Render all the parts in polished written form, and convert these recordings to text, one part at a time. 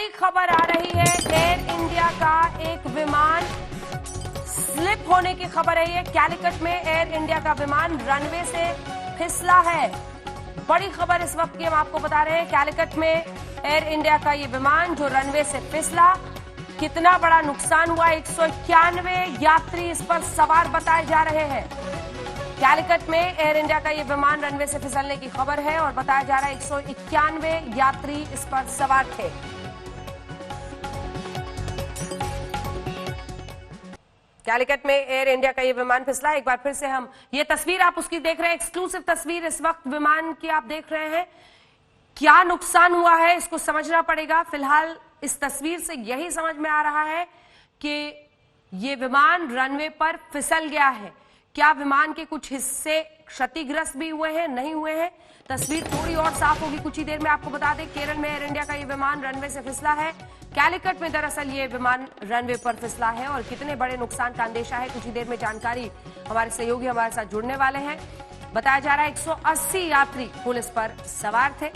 बड़ी खबर आ रही है। एयर इंडिया का एक विमान स्लिप होने की खबर है। ये कैलिकट में एयर इंडिया का विमान रनवे से फिसला है। बड़ी खबर इस वक्त की हम आपको बता रहे हैं। कैलिकट में एयर इंडिया का ये विमान जो रनवे से फिसला, कितना बड़ा नुकसान हुआ। 191 यात्री इस पर सवार बताए जा रहे हैं। कैलिकट में एयर इंडिया का ये विमान रनवे से फिसलने की खबर है और बताया जा रहा है 191 यात्री इस पर सवार थे। कैलिकट में एयर इंडिया का ये विमान फिसला। एक बार फिर से हम ये तस्वीर आप उसकी देख रहे हैं, एक्सक्लूसिव तस्वीर इस वक्त विमान की आप देख रहे हैं। क्या नुकसान हुआ है इसको समझना पड़ेगा। फिलहाल इस तस्वीर से यही समझ में आ रहा है कि ये विमान रनवे पर फिसल गया है। क्या विमान के कुछ हिस्से क्षतिग्रस्त भी हुए हैं, नहीं हुए हैं, तस्वीर थोड़ी और साफ होगी कुछ ही देर में। आपको बता दें केरल में एयर इंडिया का ये विमान रनवे से फिसला है। कैलिकट में दरअसल ये विमान रनवे पर फिसला है और कितने बड़े नुकसान का अंदेशा है कुछ ही देर में जानकारी हमारे सहयोगी हमारे साथ जुड़ने वाले हैं। बताया जा रहा है 180 यात्री पुलिस पर सवार थे।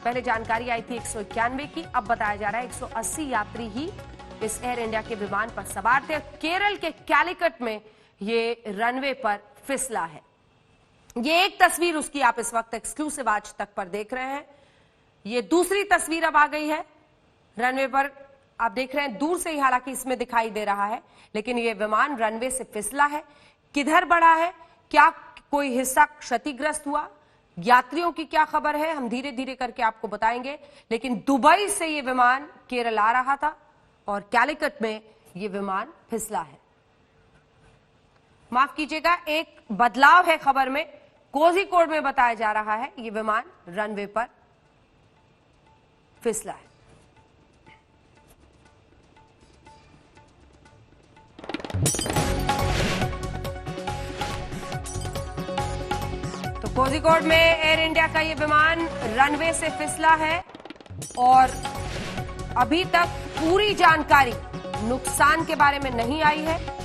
पहले जानकारी आई थी 191 की, अब बताया जा रहा है 180 यात्री ही इस एयर इंडिया के विमान पर सवार थे। केरल के कैलिकट में ये रनवे पर फिसला है। ये एक तस्वीर उसकी आप इस वक्त एक्सक्लूसिव आज तक पर देख रहे हैं। ये दूसरी तस्वीर अब आ गई है। रनवे पर आप देख रहे हैं दूर से ही, हालांकि इसमें दिखाई दे रहा है, लेकिन ये विमान रनवे से फिसला है। किधर बढ़ा है, क्या कोई हिस्सा क्षतिग्रस्त हुआ, यात्रियों की क्या खबर है, हम धीरे धीरे करके आपको बताएंगे। लेकिन दुबई से ये विमान केरल आ रहा था और कैलिकट में ये विमान फिसला है। माफ कीजिएगा, एक बदलाव है खबर में। कोझिकोड में बताया जा रहा है ये विमान रनवे पर फिसला है। तो कोझिकोड में एयर इंडिया का ये विमान रनवे से फिसला है और अभी तक पूरी जानकारी नुकसान के बारे में नहीं आई है।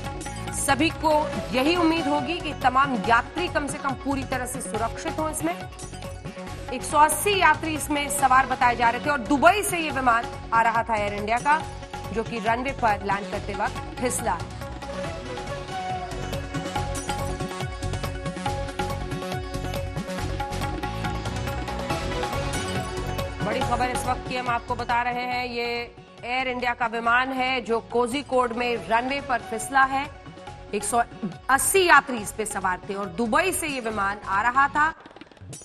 सभी को यही उम्मीद होगी कि तमाम यात्री कम से कम पूरी तरह से सुरक्षित हों। इसमें 180 यात्री इसमें सवार बताए जा रहे थे और दुबई से ये विमान आ रहा था एयर इंडिया का, जो कि रनवे पर लैंड करते वक्त फिसला। बड़ी खबर इस वक्त की हम आपको बता रहे हैं। ये एयर इंडिया का विमान है जो कोझिकोड में रनवे पर फिसला है। 180 यात्री इस पे सवार थे और दुबई से ये विमान आ रहा था।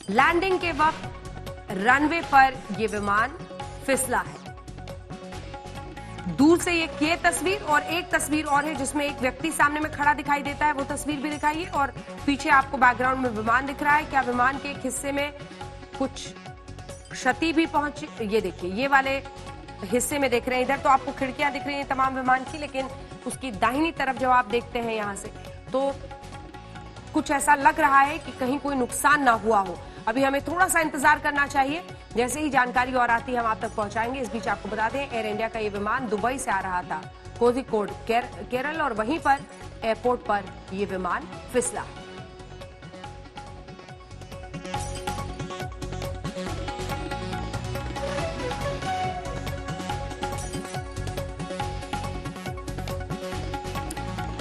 लैंडिंग के वक्त रनवे पर ये विमान फिसला है। दूर से ये तस्वीर और एक तस्वीर और है जिसमें एक व्यक्ति सामने में खड़ा दिखाई देता है, वो तस्वीर भी दिखाइए। और पीछे आपको बैकग्राउंड में विमान दिख रहा है। क्या विमान के एक हिस्से में कुछ क्षति भी पहुंची? ये देखिए, ये वाले हिस्से में देख रहे हैं। इधर तो आपको खिड़कियां दिख रही हैं तमाम विमान की, लेकिन उसकी दाहिनी तरफ जब आप देखते हैं यहां से, तो कुछ ऐसा लग रहा है कि कहीं कोई नुकसान ना हुआ हो। अभी हमें थोड़ा सा इंतजार करना चाहिए। जैसे ही जानकारी और आती है हम आप तक पहुंचाएंगे। इस बीच आपको बता दें एयर इंडिया का ये विमान दुबई से आ रहा था कोझिकोड केरल और वहीं पर एयरपोर्ट पर ये विमान फिसला।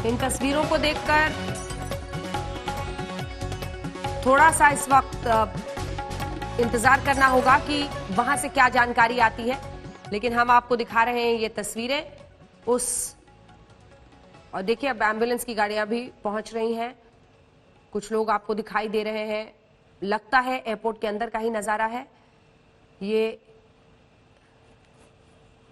इन तस्वीरों को देखकर थोड़ा सा इस वक्त इंतजार करना होगा कि वहां से क्या जानकारी आती है, लेकिन हम आपको दिखा रहे हैं ये तस्वीरें और देखिए अब एम्बुलेंस की गाड़ियां भी पहुंच रही हैं। कुछ लोग आपको दिखाई दे रहे हैं, लगता है एयरपोर्ट के अंदर का ही नजारा है। ये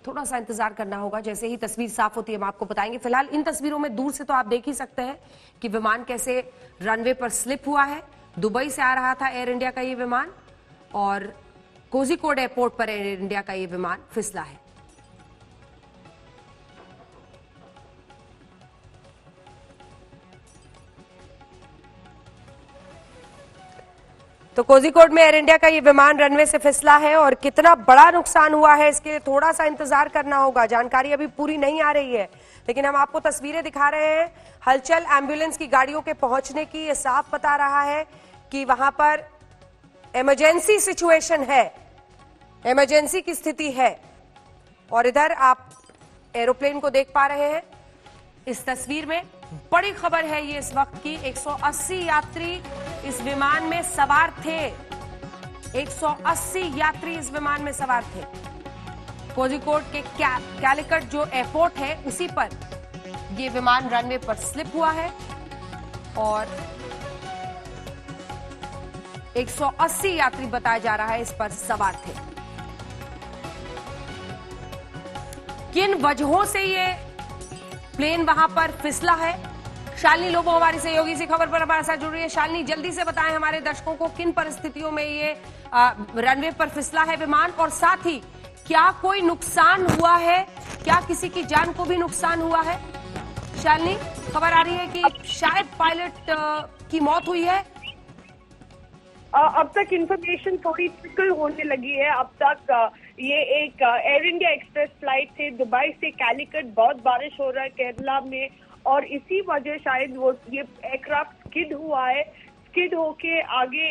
थोड़ा सा इंतजार करना होगा, जैसे ही तस्वीर साफ होती है हम आपको बताएंगे। फिलहाल इन तस्वीरों में दूर से तो आप देख ही सकते हैं कि विमान कैसे रनवे पर स्लिप हुआ है। दुबई से आ रहा था एयर इंडिया का ये विमान और कोझिकोड एयरपोर्ट पर एयर इंडिया का ये विमान फिसला है। तो कोझिकोड में एयर इंडिया का ये विमान रनवे से फिसला है और कितना बड़ा नुकसान हुआ है इसके लिए थोड़ा सा इंतजार करना होगा। जानकारी अभी पूरी नहीं आ रही है, लेकिन हम आपको तस्वीरें दिखा रहे हैं। हलचल एम्बुलेंस की गाड़ियों के पहुंचने की ये साफ बता रहा है कि वहां पर इमरजेंसी सिचुएशन है, इमरजेंसी की स्थिति है। और इधर आप एरोप्लेन को देख पा रहे हैं इस तस्वीर में। बड़ी खबर है ये इस वक्त की, 180 यात्री इस विमान में सवार थे। 180 यात्री इस विमान में सवार थे। कोझिकोड के कैलिकट जो एयरपोर्ट है उसी पर ये विमान रनवे पर स्लिप हुआ है और 180 यात्री बताया जा रहा है इस पर सवार थे। किन वजहों से ये प्लेन वहां पर फिसला है, शालिनी लोबो हमारी सहयोगी इसी खबर पर हमारे साथ जुड़ रही है। शालिनी, जल्दी से बताएं हमारे दर्शकों को किन परिस्थितियों में ये रनवे पर फिसला है विमान, और साथ ही क्या कोई नुकसान हुआ है, क्या किसी की जान को भी नुकसान हुआ है? शालिनी, खबर आ रही है कि शायद पायलट की मौत हुई है। अब तक इंफॉर्मेशन थोड़ी ट्रिकल होने लगी है। अब तक ये एक एयर इंडिया एक्सप्रेस फ्लाइट थी दुबई से कैलिकट। बहुत बारिश हो रहा है केरला में और इसी वजह शायद वो ये एयरक्राफ्ट स्किड हुआ है। स्किड होके आगे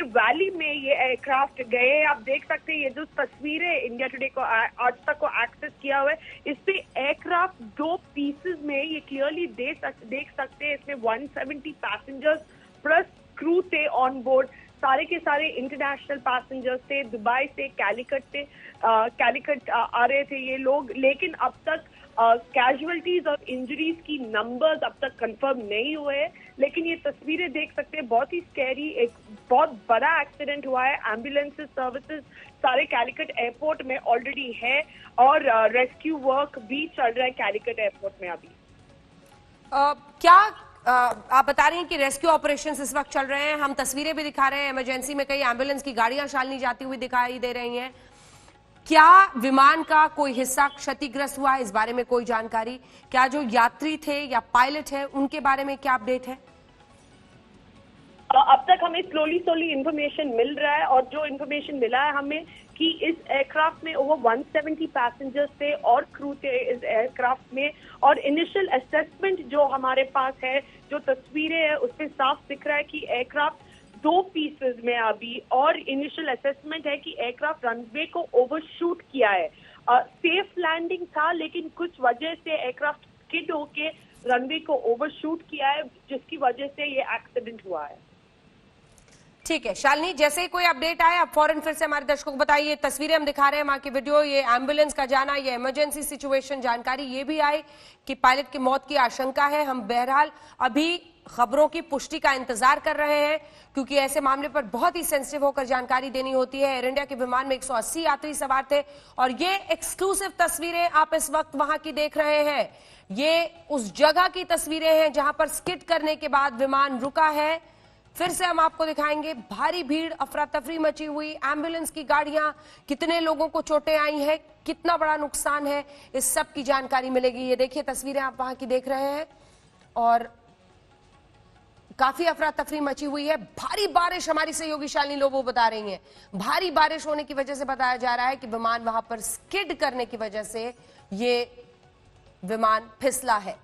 वैली में ये एयरक्राफ्ट गए। आप देख सकते हैं ये जो तस्वीरें इंडिया टुडे को आज तक को एक्सेस किया हुआ है, इस पे एयरक्राफ्ट 2 पीसेस में ये क्लियरली देख सकते हैं। इसमें 170 पैसेंजर्स प्लस क्रू थे ऑन बोर्ड। सारे के सारे इंटरनेशनल पैसेंजर्स थे, दुबई से कैलिकट आ रहे थे ये लोग। लेकिन अब तक कैजुअलिटीज और इंजरीज की नंबर्स अब तक कंफर्म नहीं हुए हैं। लेकिन ये तस्वीरें देख सकते हैं, बहुत ही स्कैरी, एक बहुत बड़ा एक्सीडेंट हुआ है। एम्बुलेंसेस सर्विसेज सारे कैलिकट एयरपोर्ट में ऑलरेडी है और रेस्क्यू वर्क भी चल रहा है कैलिकट एयरपोर्ट में अभी। क्या आप बता रही हैं कि रेस्क्यू ऑपरेशंस इस वक्त चल रहे हैं, हम तस्वीरें भी दिखा रहे हैं, इमरजेंसी में कई एम्बुलेंस की गाड़ियां शालिनी जाती हुई दिखाई दे रही हैं। क्या विमान का कोई हिस्सा क्षतिग्रस्त हुआ है, इस बारे में कोई जानकारी? क्या जो यात्री थे या पायलट है उनके बारे में क्या अपडेट है? अब तक हमें स्लोली इंफॉर्मेशन मिल रहा है और जो इंफॉर्मेशन मिला है हमें कि इस एयरक्राफ्ट में ओवर 170 पैसेंजर्स थे और क्रू थे इस एयरक्राफ्ट में। और इनिशियल असेसमेंट जो हमारे पास है, जो तस्वीरें हैं, उसमें साफ दिख रहा है कि एयरक्राफ्ट 2 पीसेस में अभी, और इनिशियल असेसमेंट है कि एयरक्राफ्ट रनवे को ओवरशूट किया है। सेफ लैंडिंग था लेकिन कुछ वजह से एयरक्राफ्ट स्किड होके रनवे को ओवरशूट किया है, जिसकी वजह से ये एक्सीडेंट हुआ है। ठीक है शालिनी, जैसे ही कोई अपडेट आए आप फौरन फिर से हमारे दर्शकों को बताइए। तस्वीरें हम दिखा रहे हैं वहां की वीडियो, ये एम्बुलेंस का जाना, ये इमरजेंसी सिचुएशन, जानकारी ये भी आई कि पायलट की मौत की आशंका है। हम बहरहाल अभी खबरों की पुष्टि का इंतजार कर रहे हैं क्योंकि ऐसे मामले पर बहुत ही सेंसिटिव होकर जानकारी देनी होती है। एयर इंडिया के विमान में 180 यात्री सवार थे और ये एक्सक्लूसिव तस्वीरें आप इस वक्त वहां की देख रहे हैं। ये उस जगह की तस्वीरें हैं जहां पर स्किड करने के बाद विमान रुका है। फिर से हम आपको दिखाएंगे, भारी भीड़, अफरा तफरी मची हुई, एम्बुलेंस की गाड़ियां, कितने लोगों को चोटें आई हैं, कितना बड़ा नुकसान है, इस सब की जानकारी मिलेगी। ये देखिए तस्वीरें आप वहां की देख रहे हैं और काफी अफरा तफरी मची हुई है। भारी बारिश, हमारी सहयोगी शालिनी लोबो बता रही हैं, भारी बारिश होने की वजह से बताया जा रहा है कि विमान वहां पर स्किड करने की वजह से ये विमान फिसला है।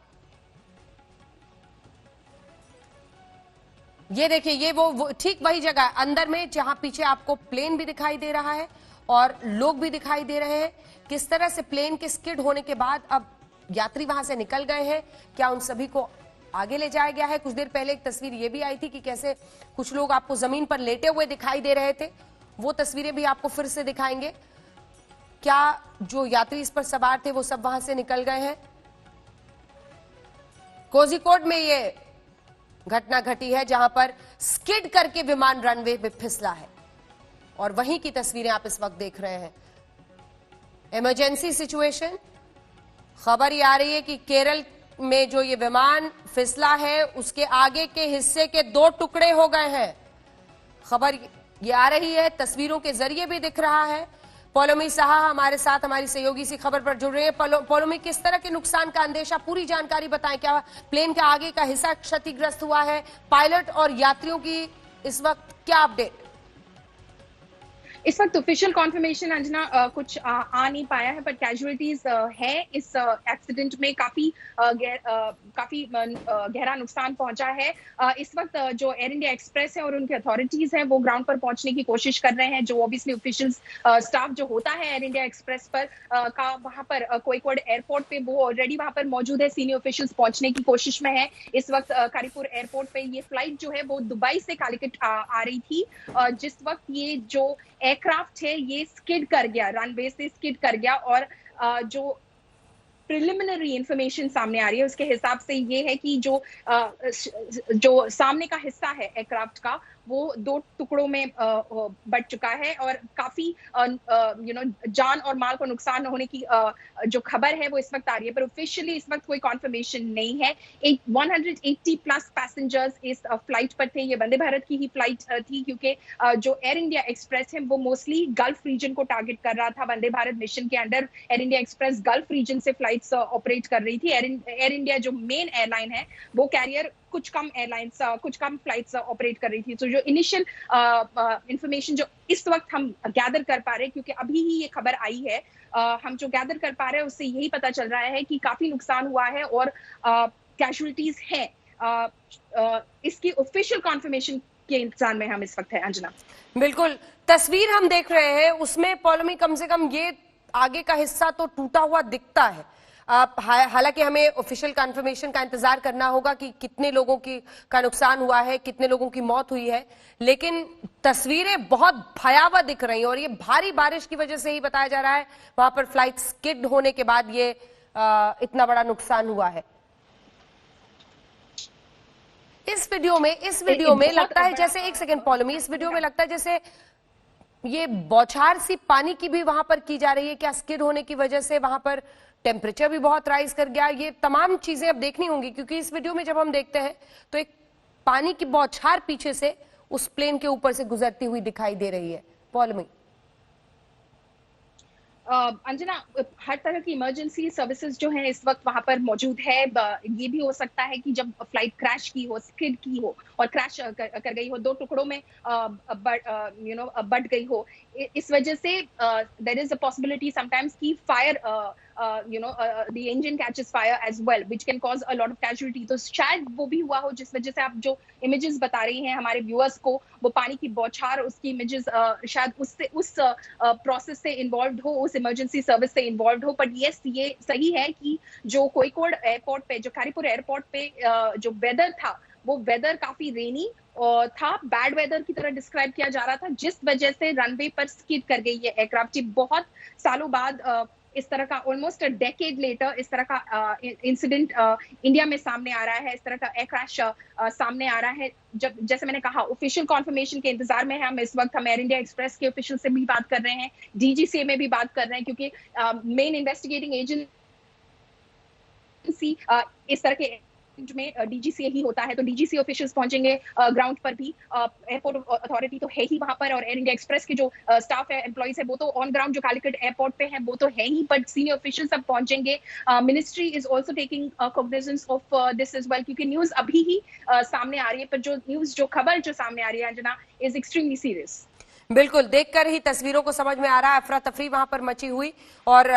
ये देखिए, ये वो ठीक वही जगह है अंदर में जहां पीछे आपको प्लेन भी दिखाई दे रहा है और लोग भी दिखाई दे रहे हैं। किस तरह से प्लेन के स्किड होने के बाद अब यात्री वहां से निकल गए हैं, क्या उन सभी को आगे ले जाया गया है? कुछ देर पहले एक तस्वीर ये भी आई थी कि कैसे कुछ लोग आपको जमीन पर लेटे हुए दिखाई दे रहे थे, वो तस्वीरें भी आपको फिर से दिखाएंगे। क्या जो यात्री इस पर सवार थे वो सब वहां से निकल गए हैं? कोझिकोड में ये घटना घटी है जहां पर स्किड करके विमान रनवे पे फिसला है और वहीं की तस्वीरें आप इस वक्त देख रहे हैं। इमरजेंसी सिचुएशन, खबर ये आ रही है कि केरल में जो ये विमान फिसला है उसके आगे के हिस्से के 2 टुकड़े हो गए हैं। खबर ये आ रही है, तस्वीरों के जरिए भी दिख रहा है। पौलोमी साहा हमारे साथ, हमारी सहयोगी इसी खबर पर जुड़ रहे हैं। पौलोमी, किस तरह के नुकसान का अंदेशा, पूरी जानकारी बताएं। क्या प्लेन के आगे का हिस्सा क्षतिग्रस्त हुआ है? पायलट और यात्रियों की इस वक्त क्या अपडेट? इस वक्त ऑफिशियल कॉन्फर्मेशन अंजना कुछ आ नहीं पाया है, बट कैजुअलिटीज है इस एक्सीडेंट में। काफी गहरा नुकसान पहुंचा है। इस वक्त जो एयर इंडिया एक्सप्रेस है और उनके अथॉरिटीज हैं वो ग्राउंड पर पहुंचने की कोशिश कर रहे हैं। जो ऑब्वियसली ऑफिशियल्स स्टाफ जो होता है एयर इंडिया एक्सप्रेस पर का वहां पर कोझिकोड एयरपोर्ट पे वो ऑलरेडी वहां पर मौजूद है। सीनियर ऑफिशियल्स पहुंचने की कोशिश में है। इस वक्त कारीपुर एयरपोर्ट पे ये फ्लाइट जो है वो दुबई से कालिकट आ रही थी। जिस वक्त ये जो एयरक्राफ्ट है ये स्किड कर गया, रनवे से स्किड कर गया, और जो प्रिलिमिनरी इंफॉर्मेशन सामने आ रही है उसके हिसाब से ये है कि जो सामने का हिस्सा है एयरक्राफ्ट का वो 2 टुकड़ों में बट चुका है, और काफी जान और माल को नुकसान होने की जो खबर है वो इस वक्त आ रही है। पर ऑफिशियली इस वक्त कोई कॉन्फर्मेशन नहीं है। 180 प्लस पैसेंजर्स इस फ्लाइट पर थे। ये वंदे भारत की ही फ्लाइट थी, क्योंकि जो एयर इंडिया एक्सप्रेस है वो मोस्टली गल्फ रीजन को टारगेट कर रहा था। वंदे भारत मिशन के under Air India Express gulf region से फ्लाइट्स ऑपरेट कर रही थी। एयर इंडिया जो मेन एयरलाइन है वो कैरियर कुछ कम फ्लाइट्स ऑपरेट कर रही थी। तो जो इनिशियल इंफॉर्मेशन जो इस वक्त हम गैदर कर पा रहे हैं, क्योंकि अभी ही ये खबर आई है, हम जो गैदर कर पा रहे हैं उससे यही पता चल रहा है कि काफी नुकसान हुआ है और कैजुअलिटीज हैं। इसकी ऑफिशियल कॉन्फर्मेशन के इंतजार में हम इस वक्त है। अंजना, बिल्कुल तस्वीर हम देख रहे हैं उसमें पॉलोमी कम से कम ये आगे का हिस्सा तो टूटा हुआ दिखता है। हालांकि हमें ऑफिशियल कंफर्मेशन का इंतजार करना होगा कि कितने लोगों का नुकसान हुआ है, कितने लोगों की मौत हुई है, लेकिन तस्वीरें बहुत भयावह दिख रही हैं और ये भारी बारिश की वजह से ही बताया जा रहा है वहां पर फ्लाइट स्किड होने के बाद ये इतना बड़ा नुकसान हुआ है। इस वीडियो में लगता है जैसे, एक सेकेंड पॉलोमी, इस वीडियो में लगता है जैसे ये बौछार सी पानी की भी वहां पर की जा रही है। क्या स्किड होने की वजह से वहां पर टेम्परेचर भी बहुत राइज कर गया? ये तमाम चीजें अब देखनी होंगी, क्योंकि इस वीडियो में जब हम देखते हैं तो एक पानी की बौछार पीछे से उस प्लेन के ऊपर से गुजरती हुई दिखाई दे रही है। पॉलोमी, अंजना, हर तरह की इमरजेंसी सर्विसेज जो है इस वक्त वहां पर मौजूद है। ये भी हो सकता है कि जब फ्लाइट क्रैश की हो, स्किड की हो और क्रैश कर गई हो, 2 टुकड़ों में बट गई हो, इस वजह से there is a possibility sometimes की fire the engine catches fire as well, which can cause a lot of casualty। तो शायद वो भी हुआ हो जिस वजह से आप जो इमेजेस बता रही हैं हमारे व्यूअर्स को, वो पानी की बौछार, उसकी इमेजेस शायद उस प्रोसेस से इन्वॉल्व हो, उस इमरजेंसी सर्विस से इन्वॉल्व हो। बट यस, ये सही है कि जो कोझिकोड एयरपोर्ट पे, जो कारीपुर एयरपोर्ट पे जो वेदर था वो वेदर काफी रेनी था, बैड वेदर की तरह डिस्क्राइब किया जा रहा था, जिस वजह से रनवे पर स्किड कर गई है एयरक्राफ्ट। बहुत सालों बाद इस तरह का, ऑलमोस्ट अ डेकेड लेटर, इस तरह का इंसिडेंट इंडिया में सामने आ रहा है, इस तरह का एयर क्रैश सामने आ रहा है। जब, जैसे मैंने कहा, ऑफिशियल कॉन्फर्मेशन के इंतजार में है हम इस वक्त। हम एयर इंडिया एक्सप्रेस के ऑफिशियल से भी बात कर रहे हैं, डीजीसीए में भी बात कर रहे हैं, क्योंकि मेन इन्वेस्टिगेटिंग एजेंसी इस तरह के में डीजीसीए ही होता है। तो डीजीसीए ऑफिशियल्स पहुंचेंगे ग्राउंड पर भी। एयरपोर्ट अथॉरिटी तो है ही वहां पर, और एयर इंडिया एक्सप्रेस के जो स्टाफ है, एम्प्लॉइज है, वो तो ऑन ग्राउंड जो कालिकट एयरपोर्ट पे है वो तो है ही, बट सीनियर ऑफिशियल्स सब पहुंचेंगे। Ministry is also taking cognizance of this is well, क्योंकि न्यूज अभी ही सामने आ रही है, पर जो खबर जो सामने आ रही है अंजना, इज एक्सट्रीमली सीरियस। बिल्कुल, देखकर ही तस्वीरों को समझ में आ रहा है अफरा तफरी वहां पर मची हुई, और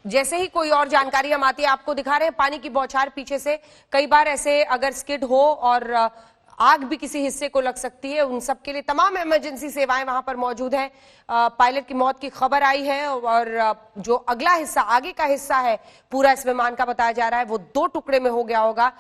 जैसे ही कोई और जानकारी हम आती है आपको दिखा रहे हैं पानी की बौछार पीछे से। कई बार ऐसे अगर स्किड हो और आग भी किसी हिस्से को लग सकती है, उन सब के लिए तमाम इमरजेंसी सेवाएं वहां पर मौजूद हैं। पायलट की मौत की खबर आई है और जो अगला हिस्सा, आगे का हिस्सा है पूरा इस विमान का, बताया जा रहा है वो 2 टुकड़े में हो गया होगा।